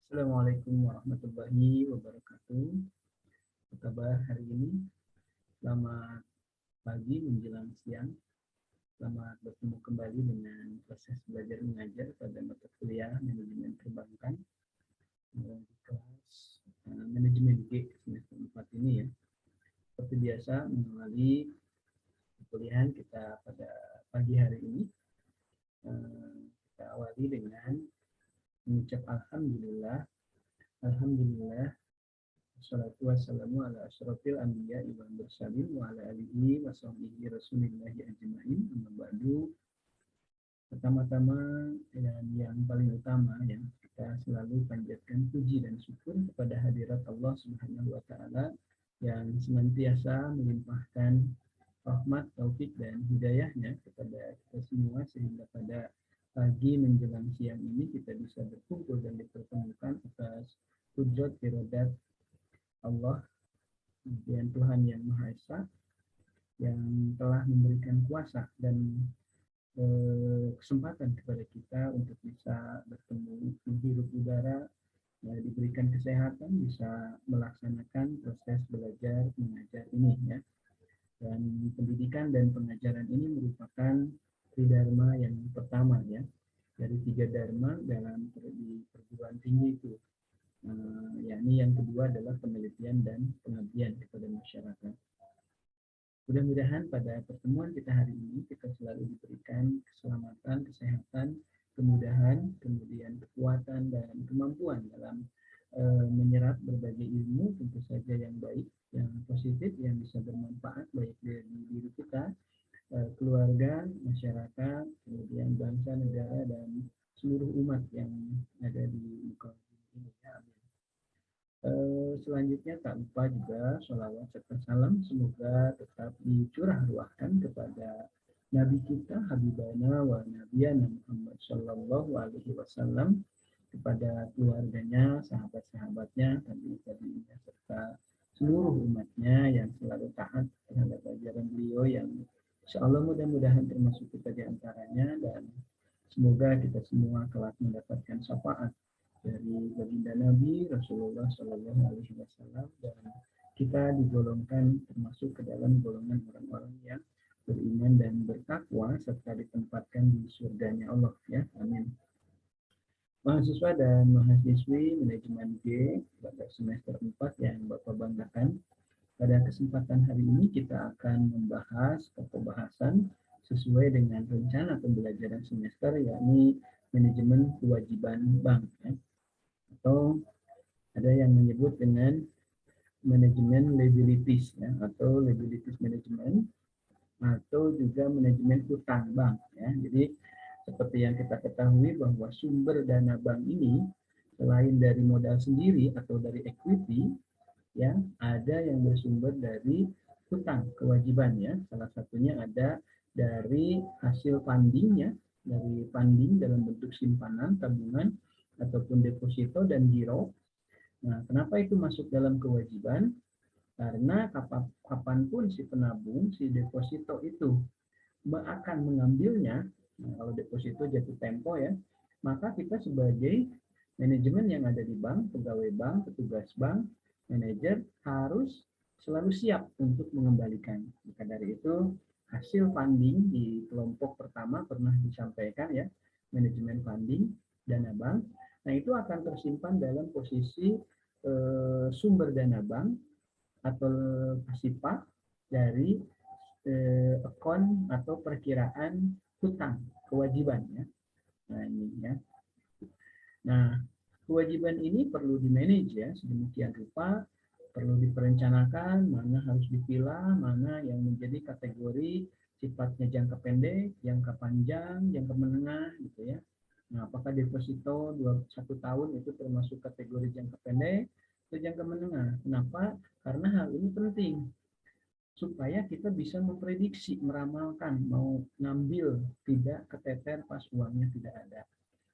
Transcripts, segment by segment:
Assalamualaikum warahmatullahi wabarakatuh. Apa kabar hari ini? Selamat pagi menjelang siang. Selamat bertemu kembali dengan proses belajar mengajar pada mata kuliah manajemen perbankan di kelas manajemen G semester 4 ini ya. Seperti biasa mengawali kuliahan kita pada pagi hari ini. Kita awali dengan mengucap Alhamdulillah. Alhamdulillah. Wassalatu wassalamu ala asyrafil anbiya wal mursalin wa ala alihi wa sahbihi rasulillahi ajma'in. Amma ba'du. Pertama-tama dan yang paling utama ya, kita selalu panjatkan puji dan syukur kepada hadirat Allah Subhanahu wa taala yang senantiasa melimpahkan rahmat, taufik dan hidayahnya kepada kita semua sehingga pada pagi menjelang siang ini kita bisa berkumpul dan dipertemukan atas qudrat iradat Allah, kemudian Tuhan yang Maha Esa yang telah memberikan kuasa dan kesempatan kepada kita untuk bisa bertemu, menghirup udara, diberikan kesehatan, bisa melaksanakan proses belajar mengajar ini ya. Dan pendidikan dan pengajaran ini merupakan tridharma yang pertama ya, dari 3 dharma dalam di perguruan tinggi itu. Yakni yang kedua adalah penelitian dan pengabdian kepada masyarakat. Mudah-mudahan pada pertemuan kita hari ini kita selalu diberikan keselamatan, kesehatan, kemudahan, kemudian kekuatan dan kemampuan dalam menyerap berbagai ilmu, tentu saja yang baik, yang positif, yang bisa bermanfaat baik dari diri kita, keluarga, masyarakat, kemudian bangsa, negara, dan seluruh umat yang ada di muka bumi ini. Amin. Selanjutnya tak lupa juga sholawat serta salam semoga tetap dicurah ruahkan kepada Nabi kita Habibana wa Nabiyana Muhammad Sallallahu Alaihi Wasallam, kepada keluarganya, sahabat-sahabatnya, tabi'in serta seluruh umatnya yang selalu taat terhadap ajaran beliau, yang insya Allah mudah-mudahan termasuk kita di antaranya, dan semoga kita semua kelak mendapatkan syafaat dari baginda Nabi Rasulullah Shallallahu Alaihi Wasallam, dan kita digolongkan termasuk ke dalam golongan orang-orang yang beriman dan bertakwa serta ditempatkan di surganya Allah ya, amin. Mahasiswa dan mahasiswi manajemen G pada semester 4 yang Bapak banggakan, pada kesempatan hari ini kita akan membahas pembahasan sesuai dengan rencana pembelajaran semester, yakni manajemen kewajiban bank ya. Atau ada yang menyebut dengan manajemen liabilities ya, atau liabilities management, atau juga manajemen utang bank ya. Jadi seperti yang kita ketahui bahwa sumber dana bank ini selain dari modal sendiri atau dari equity ya, ada yang bersumber dari utang kewajiban ya. Salah satunya ada dari hasil fundingnya, dari funding dalam bentuk simpanan, tabungan, ataupun deposito dan giro. Nah, kenapa itu masuk dalam kewajiban? Karena kapanpun si penabung, si deposito itu akan mengambilnya, nah, kalau deposito jatuh tempo ya, maka kita sebagai manajemen yang ada di bank, pegawai bank, petugas bank, manajer harus selalu siap untuk mengembalikan. Maka dari itu hasil funding di kelompok pertama pernah disampaikan ya, manajemen funding, dana bank. Nah, itu akan tersimpan dalam posisi sumber dana bank atau pasipa dari akun atau perkiraan hutang kewajiban ya. Nah, ini ya. Nah, kewajiban ini perlu dimanage ya sedemikian rupa, perlu diperencanakan mana harus dipilah, mana yang menjadi kategori sifatnya jangka pendek, jangka panjang, jangka menengah gitu ya. Nah, apakah deposito 1 tahun itu termasuk kategori jangka pendek atau jangka menengah? Kenapa? Karena hal ini penting supaya kita bisa memprediksi, meramalkan mau ngambil tidak keteter pas uangnya tidak ada.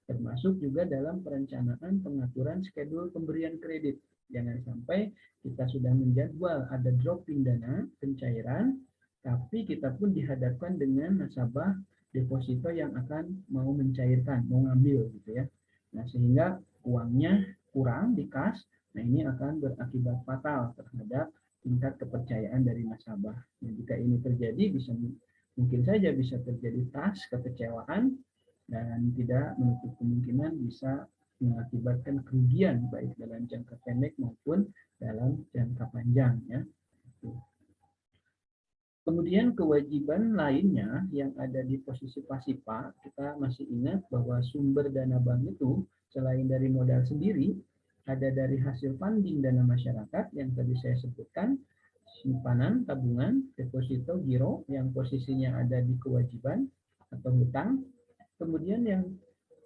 Termasuk juga dalam perencanaan pengaturan schedule pemberian kredit. Jangan sampai kita sudah menjadwal ada dropping dana, pencairan, tapi kita pun dihadapkan dengan nasabah deposito yang akan mau mencairkan, mau ngambil gitu ya. Nah, sehingga uangnya kurang di kas, nah ini akan berakibat fatal terhadap tingkat kepercayaan dari nasabah. Nah, jika ini terjadi mungkin saja bisa terjadi kekecewaan dan tidak menutup kemungkinan bisa mengakibatkan kerugian baik dalam jangka pendek maupun dalam jangka panjang ya. Kemudian kewajiban lainnya yang ada di posisi pasipa, kita masih ingat bahwa sumber dana bank itu selain dari modal sendiri, ada dari hasil funding dana masyarakat yang tadi saya sebutkan, simpanan, tabungan, deposito, giro yang posisinya ada di kewajiban atau hutang. Kemudian yang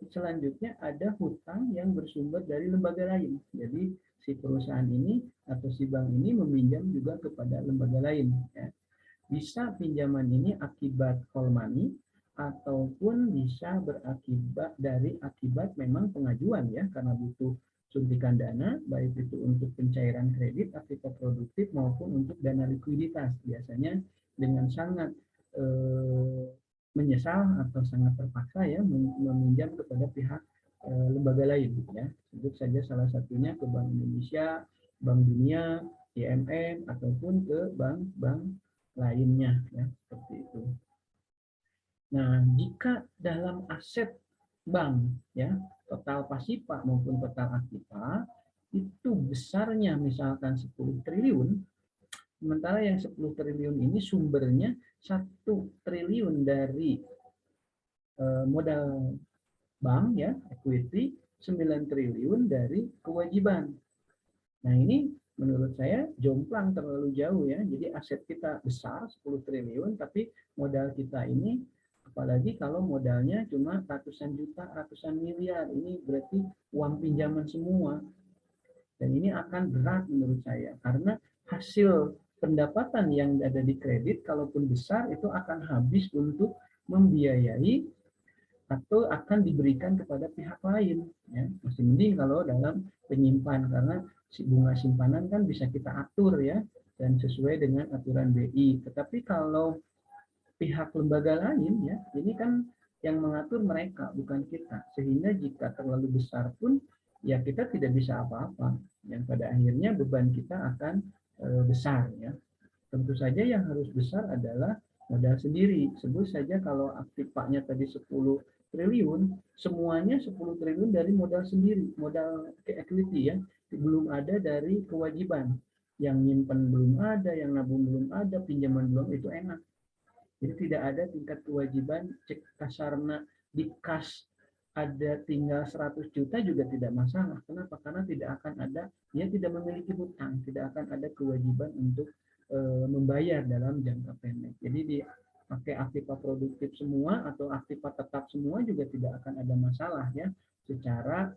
selanjutnya ada hutang yang bersumber dari lembaga lain. Jadi si perusahaan ini atau si bank ini meminjam juga kepada lembaga lain. Ya. Bisa pinjaman ini akibat call money ataupun bisa berakibat dari akibat memang pengajuan ya karena butuh suntikan dana baik itu untuk pencairan kredit, aktivitas produktif maupun untuk dana likuiditas. Biasanya dengan sangat menyesal atau sangat terpaksa ya meminjam kepada pihak lembaga lain ya. Sebut saja salah satunya ke Bank Indonesia, Bank Dunia, IMF ataupun ke bank-bank lainnya ya seperti itu. Nah, jika dalam aset bank ya total pasipa maupun total aktiva itu besarnya misalkan 10 triliun, sementara yang 10 triliun ini sumbernya 1 triliun dari modal bank ya, equity, 9 triliun dari kewajiban. Nah, ini menurut saya jomplang terlalu jauh ya. Jadi aset kita besar 10 triliun tapi modal kita ini apalagi kalau modalnya cuma ratusan juta, ratusan miliar. Ini berarti uang pinjaman semua. Dan ini akan berat menurut saya karena hasil pendapatan yang ada di kredit kalaupun besar itu akan habis untuk membiayai atau akan diberikan kepada pihak lain ya. Masih mending kalau dalam penyimpan karena bunga simpanan kan bisa kita atur ya dan sesuai dengan aturan BI. Tetapi kalau pihak lembaga lain ya ini kan yang mengatur mereka bukan kita, sehingga jika terlalu besar pun ya kita tidak bisa apa-apa yang pada akhirnya beban kita akan besar ya. Tentu saja yang harus besar adalah modal sendiri. Sebut saja kalau aktifanya tadi 10 triliun, semuanya 10 triliun dari modal sendiri, modal equity ya, belum ada dari kewajiban. Yang nyimpen belum ada, yang nabung belum ada, pinjaman belum, itu enak. Jadi tidak ada tingkat kewajiban, cek kasarna di kas ada tinggal 100 juta juga tidak masalah. Kenapa? Karena tidak akan ada, dia tidak memiliki hutang, tidak akan ada kewajiban untuk membayar dalam jangka pendek. Jadi dipakai aktiva produktif semua atau aktiva tetap semua juga tidak akan ada masalah ya secara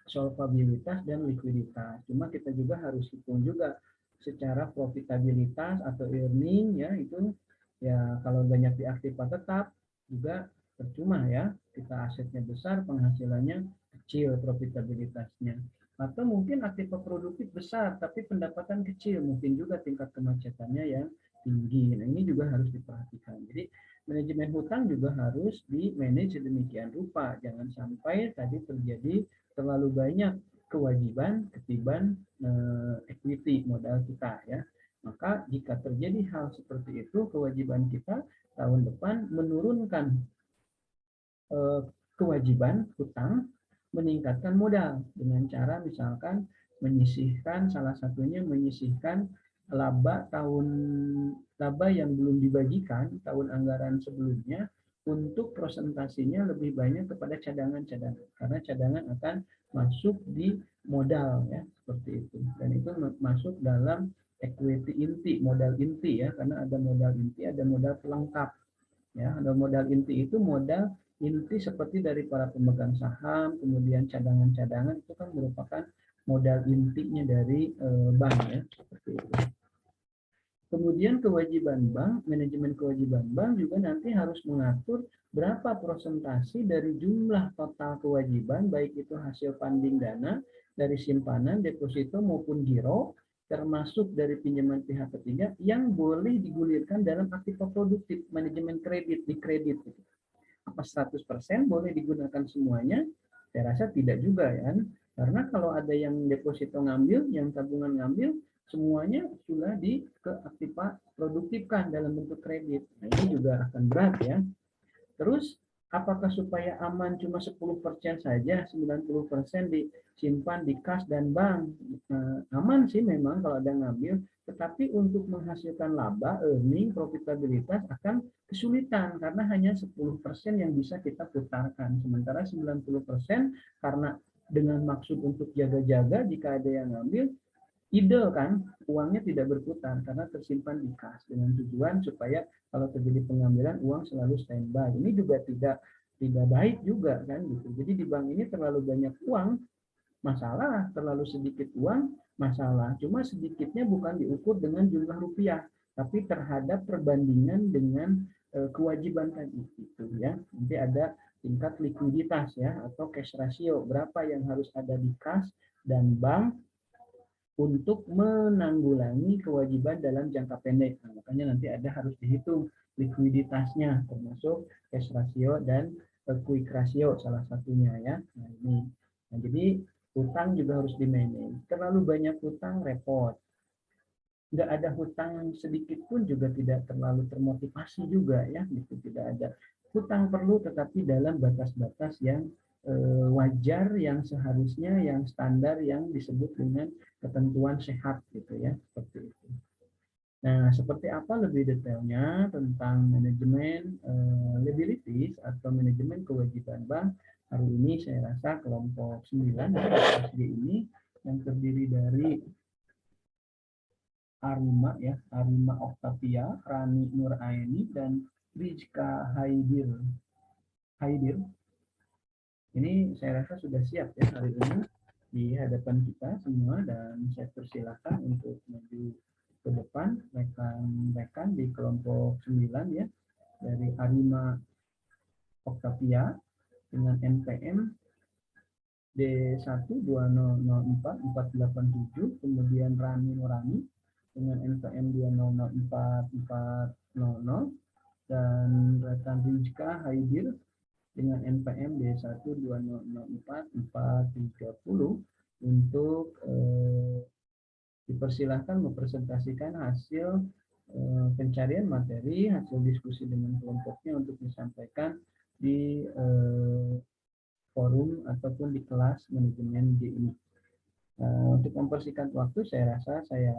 solvabilitas dan likuiditas. Cuma kita juga harus hitung juga secara profitabilitas atau earning ya itu ya kalau banyak di aktiva tetap juga percuma ya kita asetnya besar penghasilannya kecil profitabilitasnya atau mungkin aktiva produktif besar tapi pendapatan kecil mungkin juga tingkat kemacetannya yang tinggi. Nah ini juga harus diperhatikan. Jadi manajemen hutang juga harus di manage sedemikian rupa jangan sampai tadi terjadi terlalu banyak kewajiban ketiban equity modal kita ya. Maka jika terjadi hal seperti itu, kewajiban kita tahun depan menurunkan kewajiban hutang, meningkatkan modal dengan cara misalkan menyisihkan salah satunya menyisihkan laba yang belum dibagikan tahun anggaran sebelumnya untuk presentasinya lebih banyak kepada cadangan-cadangan karena cadangan akan masuk di modal ya seperti itu dan itu masuk dalam equity inti modal inti ya karena ada modal inti ada modal pelengkap ya ada modal inti itu modal inti seperti dari para pemegang saham kemudian cadangan-cadangan itu kan merupakan modal intinya dari bank ya seperti itu. Kemudian kewajiban bank, manajemen kewajiban bank juga nanti harus mengatur berapa persentase dari jumlah total kewajiban, baik itu hasil funding dana, dari simpanan, deposito maupun giro, termasuk dari pinjaman pihak ketiga, yang boleh digulirkan dalam aktiva produktif, manajemen kredit, di kredit. Apa 100% boleh digunakan semuanya? Saya rasa tidak juga ya. Karena kalau ada yang deposito ngambil, yang tabungan ngambil, semuanya sudah produktifkan dalam bentuk kredit. Nah, ini juga akan berat ya. Terus apakah supaya aman cuma 10% saja, 90% disimpan di kas dan bank? Aman sih memang kalau ada ngambil, tetapi untuk menghasilkan laba, earning, profitabilitas akan kesulitan karena hanya 10% yang bisa kita putarkan. Sementara 90% karena dengan maksud untuk jaga-jaga jika ada yang ngambil, ide kan uangnya tidak berputar karena tersimpan di kas dengan tujuan supaya kalau terjadi pengambilan uang selalu standby. Ini juga tidak baik juga kan gitu. Jadi di bank ini terlalu banyak uang masalah, terlalu sedikit uang masalah. Cuma sedikitnya bukan diukur dengan jumlah rupiah, tapi terhadap perbandingan dengan kewajiban tadi itu ya. Nanti ada tingkat likuiditas ya atau cash ratio, berapa yang harus ada di kas dan bank untuk menanggulangi kewajiban dalam jangka pendek. Nah, makanya nanti ada harus dihitung likuiditasnya, termasuk cash ratio dan quick ratio salah satunya ya. Nah, ini. Nah, jadi hutang juga harus di-manage. Terlalu banyak hutang repot. Nggak ada hutang sedikit pun juga tidak terlalu termotivasi juga ya, gitu. Tidak ada hutang perlu tetapi dalam batas-batas yang wajar, yang seharusnya, yang standar, yang disebut dengan ketentuan sehat gitu ya, seperti itu. Nah, seperti apa lebih detailnya tentang manajemen liabilities atau manajemen kewajiban bank? Hari ini saya rasa kelompok 9 SG ini yang terdiri dari Arima ya, Arima Octavia, Rani Nuraini, dan Rizka Haidir. Ini saya rasa sudah siap ya hari ini di hadapan kita semua, dan saya persilahkan untuk maju ke depan rekan-rekan di kelompok 9 ya, dari Arima Octavia dengan NPM D12004-487, kemudian Rani Nurani dengan NPM 2004400, dan rekan Rizka Haidir dengan NPM D12004-430 untuk dipersilahkan mempresentasikan hasil pencarian materi, hasil diskusi dengan kelompoknya untuk disampaikan di forum ataupun di kelas manajemen D ini. Untuk mempersingkat waktu, saya rasa saya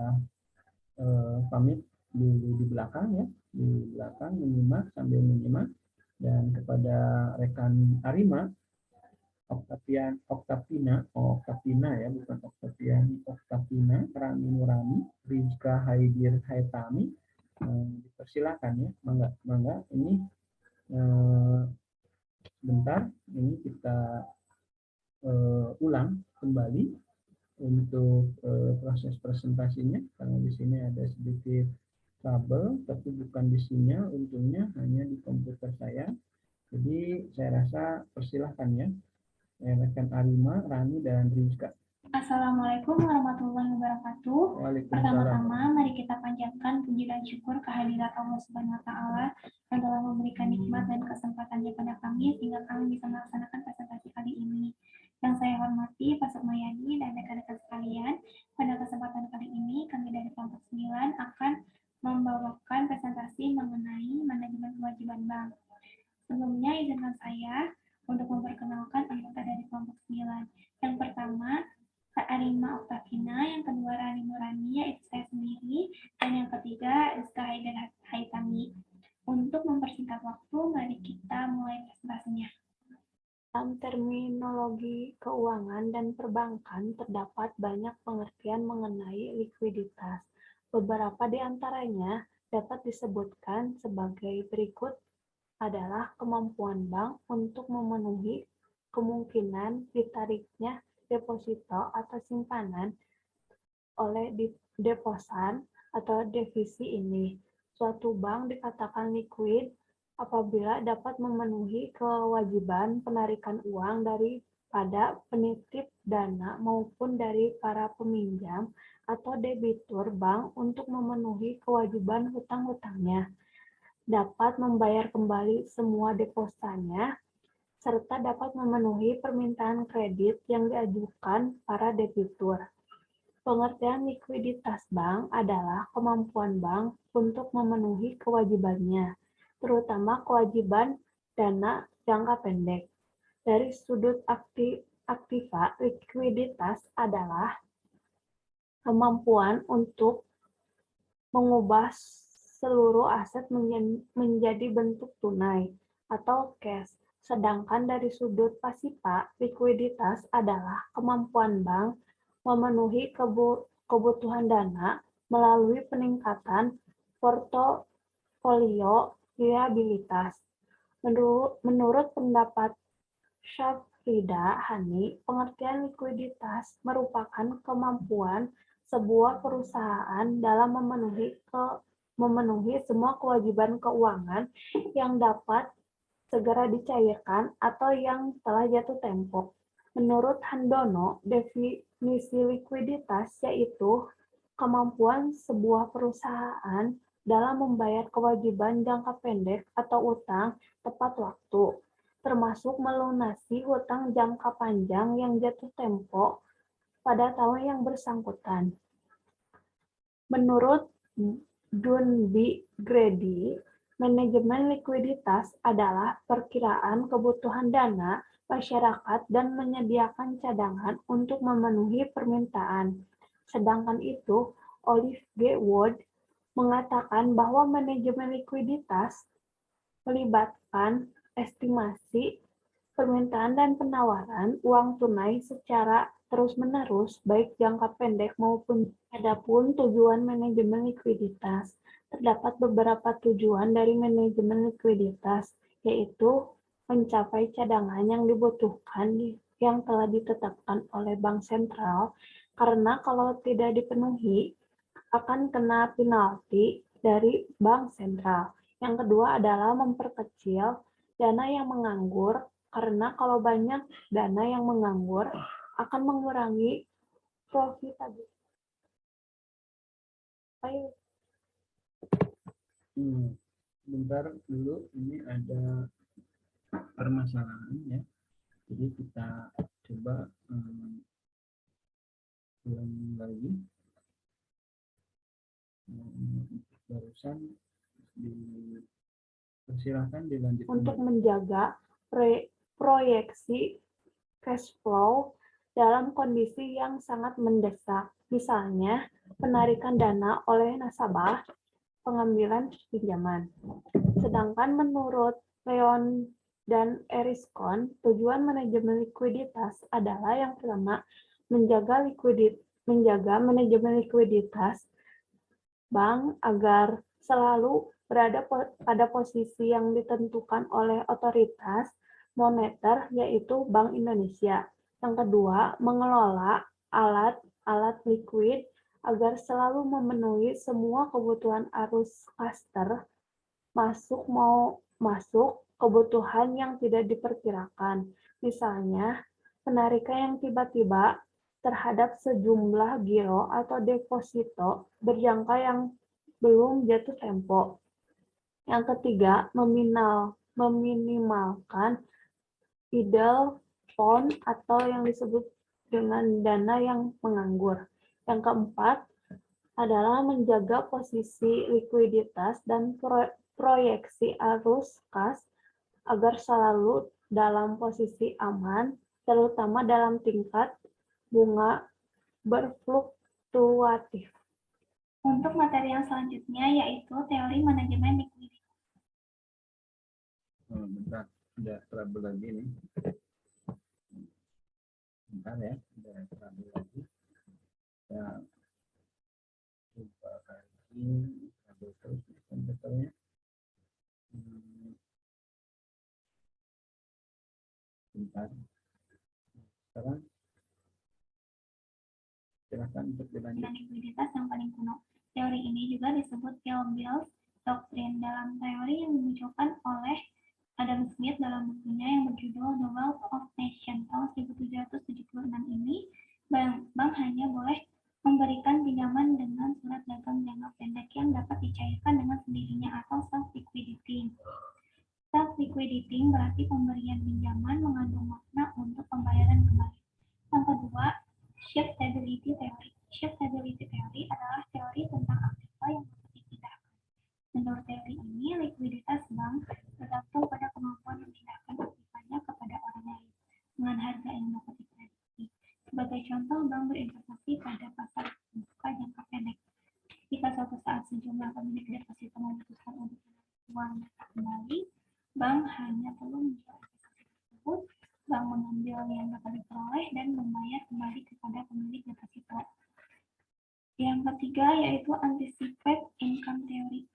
pamit dulu di belakang ya, di belakang menyimak sambil menyimak, dan kepada rekan Arima Octavina ya, bukan Octavian, Octavina, Rani Nurani, Rizka Haidir Haitami, dipersilakan ya, mangga ini bentar ini kita ulang kembali untuk proses presentasinya, karena di sini ada sedikit trouble, tapi bukan di sini, untungnya hanya di komputer saya. Jadi saya rasa persilahkan ya, rekan Arima, Rani, dan Rizka. Assalamualaikum warahmatullahi wabarakatuh. Pertama-tama, mari kita panjatkan puji dan syukur kehadirat Allah Subhanahu wa Ta'ala yang telah memberikan nikmat dan kesempatannya pada kami sehingga kami bisa melaksanakan presentasi kali ini. Yang saya hormati Pak Sukmayani dan rekan-rekan sekalian, pada kesempatan kali ini kami dari kelompok 9 akan membawakan presentasi mengenai manajemen kewajiban bank. Sebelumnya izinkan saya untuk memperkenalkan anggota dari kelompok 9. Yang pertama, Kak Arima Octavina, yang kedua Rani Nurani, yaitu saya sendiri, dan yang ketiga Rizka Haidir Haitami. Untuk mempersingkat waktu, mari kita mulai presentasinya. Dalam terminologi keuangan dan perbankan terdapat banyak pengertian mengenai likuiditas. Beberapa di antaranya dapat disebutkan sebagai berikut adalah kemampuan bank untuk memenuhi kemungkinan ditariknya deposito atau simpanan oleh deposan atau devisi ini. Suatu bank dikatakan liquid apabila dapat memenuhi kewajiban penarikan uang daripada penitip dana maupun dari para peminjam atau debitur bank untuk memenuhi kewajiban hutang-hutangnya, dapat membayar kembali semua depositnya serta dapat memenuhi permintaan kredit yang diajukan para debitur. Pengertian likuiditas bank adalah kemampuan bank untuk memenuhi kewajibannya, terutama kewajiban dana jangka pendek. Dari sudut aktiva, likuiditas adalah kemampuan untuk mengubah seluruh aset menjadi bentuk tunai atau cash. Sedangkan dari sudut pasifa, likuiditas adalah kemampuan bank memenuhi kebutuhan dana melalui peningkatan portofolio liabilitas. Menurut pendapat Syafrida Hani, pengertian likuiditas merupakan kemampuan sebuah perusahaan dalam memenuhi semua kewajiban keuangan yang dapat segera dicairkan atau yang telah jatuh tempo. Menurut Handono, definisi likuiditas yaitu kemampuan sebuah perusahaan dalam membayar kewajiban jangka pendek atau utang tepat waktu, termasuk melunasi hutang jangka panjang yang jatuh tempo pada tahun yang bersangkutan. Menurut Dunby Grady, manajemen likuiditas adalah perkiraan kebutuhan dana masyarakat dan menyediakan cadangan untuk memenuhi permintaan. Sedangkan itu, Olive G. Wood mengatakan bahwa manajemen likuiditas melibatkan estimasi permintaan dan penawaran uang tunai secara terus-menerus, baik jangka pendek maupun. Adapun tujuan manajemen likuiditas, terdapat beberapa tujuan dari manajemen likuiditas, yaitu mencapai cadangan yang dibutuhkan yang telah ditetapkan oleh bank sentral, karena kalau tidak dipenuhi akan kena penalti dari bank sentral. Yang kedua adalah memperkecil dana yang menganggur, karena kalau banyak dana yang menganggur akan mengurangi profitabilitas. Bentar dulu, ini ada permasalahan ya. Jadi kita coba ulang lagi. Barusan dipersilakan dilanjutkan. Untuk menjaga proyeksi cash flow dalam kondisi yang sangat mendesak, misalnya penarikan dana oleh nasabah pengambilan pinjaman. Sedangkan menurut Leon dan Eriskon, tujuan manajemen likuiditas adalah yang pertama, menjaga manajemen likuiditas bank agar selalu berada pada posisi yang ditentukan oleh otoritas moneter, yaitu Bank Indonesia. Yang kedua, mengelola alat likuid agar selalu memenuhi semua kebutuhan arus customer, masuk kebutuhan yang tidak diperkirakan. Misalnya, penarikan yang tiba-tiba terhadap sejumlah giro atau deposito berjangka yang belum jatuh tempo. Yang ketiga, meminimalkan idle fund atau yang disebut dengan dana yang menganggur. Yang keempat adalah menjaga posisi likuiditas dan proyeksi arus kas agar selalu dalam posisi aman, terutama dalam tingkat bunga berfluktuatif. Untuk materi yang selanjutnya yaitu teori manajemen likuiditas. Bentar, udah trouble lagi nih. Bentar ya, udah trouble lagi. Ya, coba lagi trouble terus komputernya. Bentar. Sekarang silakan untuk dilanjut. Likuiditas yang paling kuno. Teori ini juga disebut Kilbill's Doctrine. Dalam teori yang dimunculkan oleh Adam Smith dalam bukunya yang berjudul The Wealth of Nations tahun 1776 ini, bank hanya boleh memberikan pinjaman dengan surat dagang jangka pendek yang dapat dicairkan dengan sendirinya atau self-liquidating. Self-liquidating berarti pemberian pinjaman Shift Stability Theory. Shift Stability Theory adalah teori tentang aktiva yang dapat dipindahkan. Menurut teori ini, likuiditas bank tergantung pada kemampuan memindahkan aktivanya kepada orang lain dengan harga yang dapat diprediksi. Sebagai contoh, bank berinvestasi pada pasar terbuka jangka pendek. Jika suatu saat sejumlah pemilik deposito memutuskan untuk menarik uang mereka kembali, bank hanya perlu menjual investasi tersebut, bank mengambil yang dapat diperoleh dan membayar kembali kepada pemilik deposito. Yang ketiga yaitu Anticipate Income Theory.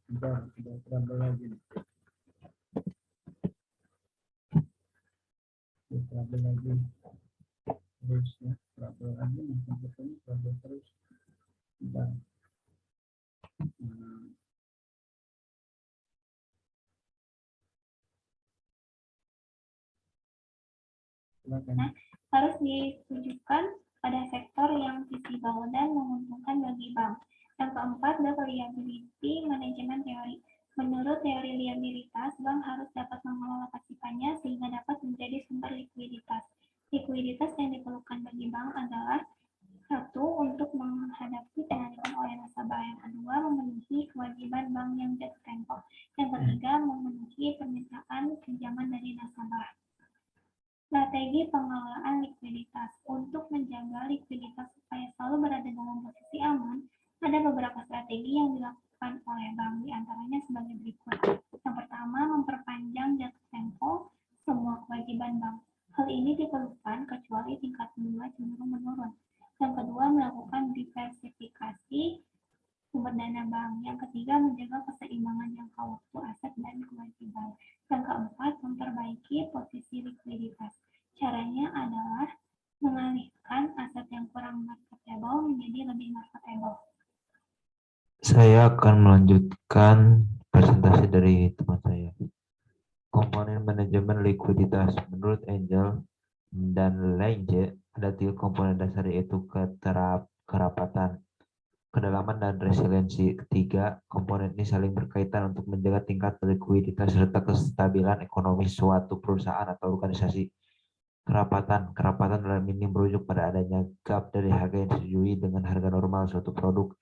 Sudah trouble lagi. Trouble lagi. Terus ya, trouble lagi. Sampai trouble terus. Sudah. Nah, harus ditujukan pada sektor yang visible dan menguntungkan bagi bank. Yang keempat, the liability management theory. Menurut teori liabilitas, bank harus dapat mengelola pasifannya sehingga dapat menjadi sumber likuiditas. Likuiditas yang diperlukan bagi bank adalah satu, untuk menghadapi penarikan oleh nasabah. Yang kedua, memenuhi kewajiban bank yang jatuh tempo. Yang ketiga, memenuhi permintaan pinjaman dari nasabah. Strategi pengelolaan likuiditas. Untuk menjaga likuiditas supaya selalu berada dalam posisi aman, ada beberapa strategi yang dilakukan oleh bank, diantaranya sebagai berikut. Yang pertama, memperpanjang jatuh tempo semua kewajiban bank. Hal ini diperlukan kecuali tingkat bunga cenderung menurun. Yang kedua, melakukan diversifikasi sumber dana bank. Yang ketiga, menjaga keseimbangan jangka waktu aset dan kewajiban. Yang keempat, memperbaiki posisi likuiditas. Caranya adalah mengalihkan aset yang kurang marketable menjadi lebih marketable. Saya akan melanjutkan presentasi dari teman saya. Komponen manajemen likuiditas. Menurut Angel dan Lange, ada 3 komponen dasar yaitu kerapatan, kedalaman, dan resiliensi. Ketiga, komponen ini saling berkaitan untuk menjaga tingkat likuiditas serta kestabilan ekonomi suatu perusahaan atau organisasi. Kerapatan dalam ini merujuk pada adanya gap dari harga yang disetujui dengan harga normal suatu produk.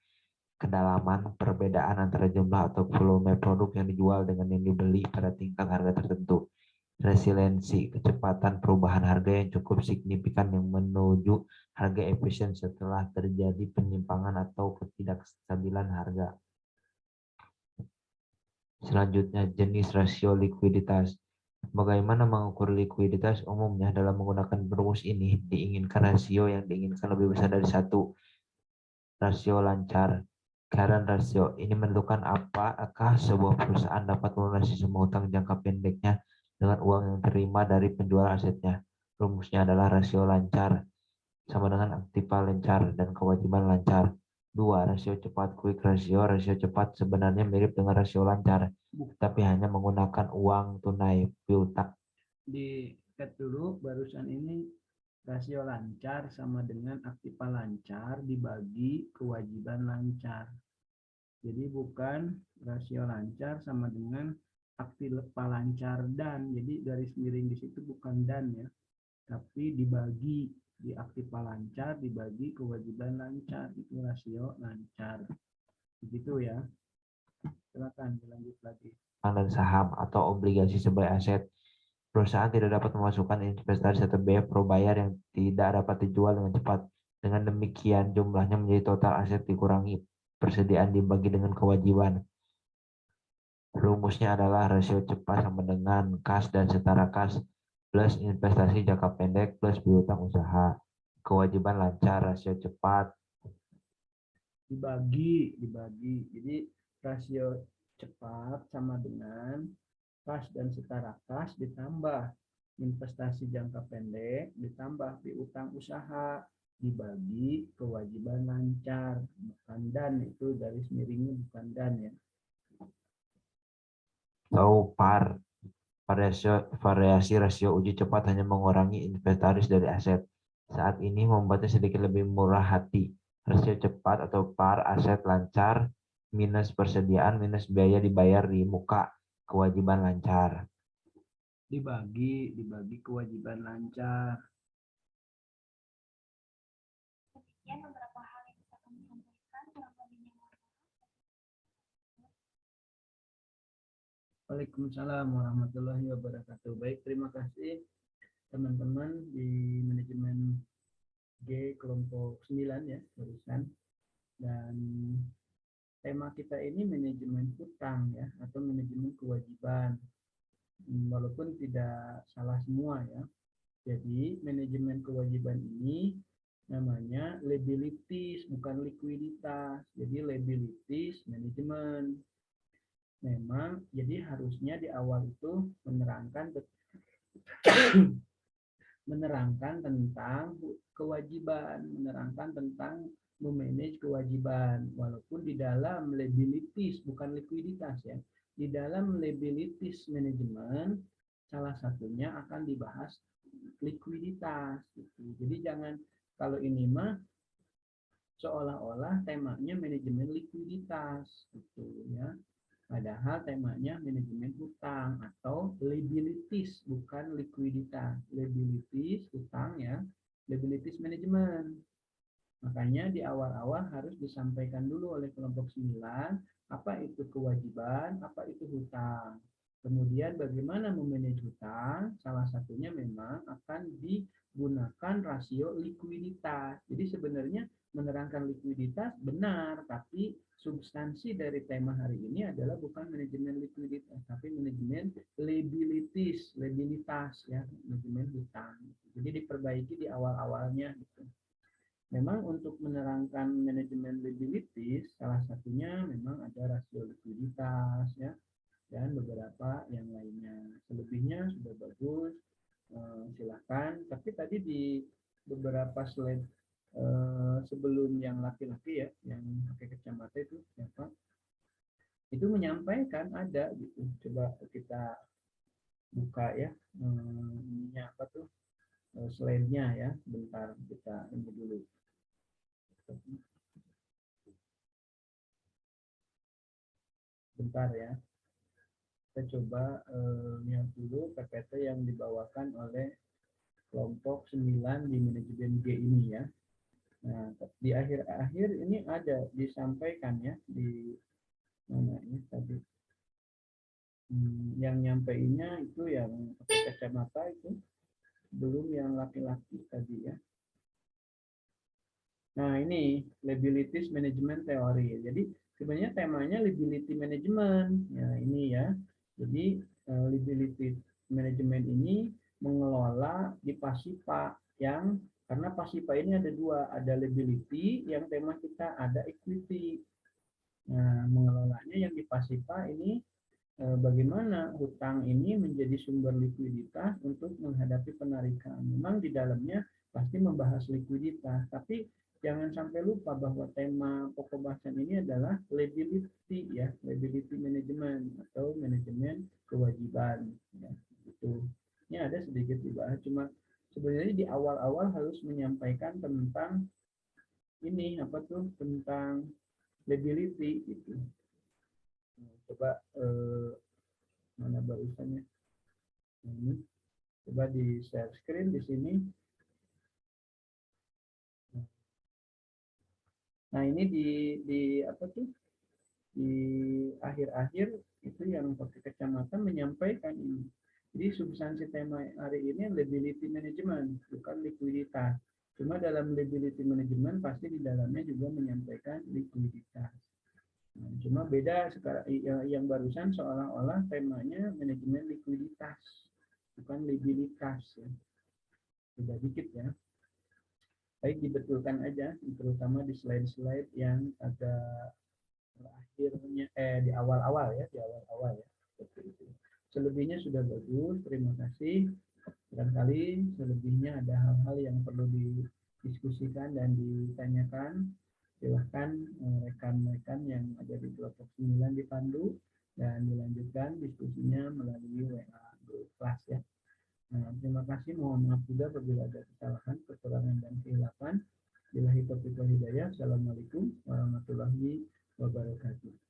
Kedalaman, perbedaan antara jumlah atau volume produk yang dijual dengan yang dibeli pada tingkat harga tertentu. Resiliensi, kecepatan perubahan harga yang cukup signifikan yang menuju harga efisien setelah terjadi penyimpangan atau ketidakstabilan harga. Selanjutnya, jenis rasio likuiditas. Bagaimana mengukur likuiditas? Umumnya dalam menggunakan rumus ini diinginkan rasio yang diinginkan lebih besar dari 1. Rasio lancar, current ratio, ini menentukan apakah sebuah perusahaan dapat melunasi semua hutang jangka pendeknya dengan uang yang terima dari penjualan asetnya. Rumusnya adalah rasio lancar sama dengan aktiva lancar dan kewajiban lancar. 2. Rasio cepat, quick ratio. Rasio cepat sebenarnya mirip dengan rasio lancar, tapi hanya menggunakan uang tunai, piutang. Di cut dulu, barusan ini rasio lancar sama dengan aktiva lancar dibagi kewajiban lancar. Jadi bukan rasio lancar sama dengan aktiva lancar dan. Jadi garis miring di situ bukan dan ya, tapi dibagi. Di aktiva lancar dibagi kewajiban lancar, itu rasio lancar. Begitu ya. Silakan dilanjut lagi. Dan saham atau obligasi sebagai aset. Perusahaan tidak dapat memasukkan investasi atau biaya probayar yang tidak dapat dijual dengan cepat. Dengan demikian jumlahnya menjadi total aset dikurangi persediaan dibagi dengan kewajiban. Rumusnya adalah rasio cepat sama dengan kas dan setara kas plus investasi jangka pendek plus piutang usaha. Kewajiban lancar, rasio cepat dibagi. Jadi rasio cepat sama dengan kas dan setara kas ditambah investasi jangka pendek ditambah piutang usaha dibagi kewajiban lancar, bukan dan. Itu garis miringnya bukan dan ya. atau par. Variasi rasio uji cepat hanya mengurangi inventaris dari aset. Saat ini membuatnya sedikit lebih murah hati. Rasio cepat atau par aset lancar minus persediaan minus biaya dibayar di muka kewajiban lancar. dibagi kewajiban lancar. Demikian beberapa hal yang bisa kami sampaikan, kurang lebihnya mohon maaf. Waalaikumsalam warahmatullahi wabarakatuh. Baik, terima kasih teman-teman di manajemen G kelompok 9 ya barusan. Dan tema kita ini manajemen hutang ya atau manajemen kewajiban. Walaupun tidak salah semua ya. Jadi manajemen kewajiban ini namanya liabilities bukan likuiditas. Jadi liabilities manajemen. Memang jadi harusnya di awal itu menerangkan tentang kewajiban, menerangkan tentang memanage kewajiban, walaupun di dalam liabilities bukan likuiditas ya. Di dalam liabilities manajemen salah satunya akan dibahas likuiditas gitu. Jadi jangan kalau ini mah seolah-olah temanya manajemen likuiditas gitu ya. Padahal temanya manajemen hutang atau liabilities, bukan likuiditas. Liabilities, hutang ya, liabilities management. Makanya di awal-awal harus disampaikan dulu oleh kelompok 9, apa itu kewajiban, apa itu hutang. Kemudian bagaimana memanage hutang, salah satunya memang akan digunakan rasio likuiditas. Jadi sebenarnya menerangkan likuiditas benar, tapi substansi dari tema hari ini adalah bukan manajemen likuiditas, tapi manajemen liabilities ya, manajemen hutang. Jadi diperbaiki di awal-awalnya gitu. Memang untuk menerangkan manajemen liabilities, salah satunya memang ada rasio likuiditas ya, dan beberapa yang lainnya. Selebihnya sudah bagus, silakan. Tapi tadi di beberapa slide sebelum yang laki-laki ya, yang pakai kacamata itu siapa? Itu menyampaikan ada gitu. Coba kita buka ya, ini apa tuh slide-nya ya. Bentar kita ini dulu. Bentar ya. Kita coba lihat dulu PPT yang dibawakan oleh kelompok 9 di manajemen G ini ya. Nah, di akhir-akhir ini ada disampaikan ya di mana ini tadi. Yang nyampeinnya itu yang pakai kacamata itu, belum yang laki-laki tadi ya. Nah, ini liabilities management theory. Jadi sebenarnya temanya liability management. Ya, ini ya. Jadi liability management ini mengelola di Pasipa yang karena Pasipa ini ada dua, ada liability yang tema kita, ada equity. Nah, mengelolanya yang di Pasipa ini bagaimana hutang ini menjadi sumber likuiditas untuk menghadapi penarikan. Memang di dalamnya pasti membahas likuiditas, tapi jangan sampai lupa bahwa tema pokok bahasan ini adalah liability ya, liability management atau manajemen kewajiban ya, gitu. Ini ada sedikit dibahas, cuma sebenarnya di awal-awal harus menyampaikan tentang ini apa tuh, tentang liability gitu. Coba mana barusannya ini, coba di share screen di sini. Nah ini di apa tuh di akhir-akhir itu yang pakai kacamata menyampaikan ini. Jadi substansi tema hari ini liability management, bukan likuiditas. Cuma dalam liability management pasti di dalamnya juga menyampaikan likuiditas. Nah, cuma beda sekarang yang barusan seolah-olah temanya manajemen likuiditas, bukan liabilitas ya. Beda dikit ya. Baik, dibetulkan aja, terutama di slide-slide yang agak terakhirnya di awal-awal ya, seperti itu. Selebihnya sudah bagus, terima kasih. Barangkali selebihnya ada hal-hal yang perlu didiskusikan dan ditanyakan. Silahkan rekan-rekan yang ada di kelompok 9 dipandu dan dilanjutkan diskusinya melalui WA grup kelas ya. Nah, terima kasih. Mohon maaf juga apabila ada kesalahan, kekurangan dan kehilapan. Billahi taufiq wal hidayah. Assalamualaikum warahmatullahi wabarakatuh.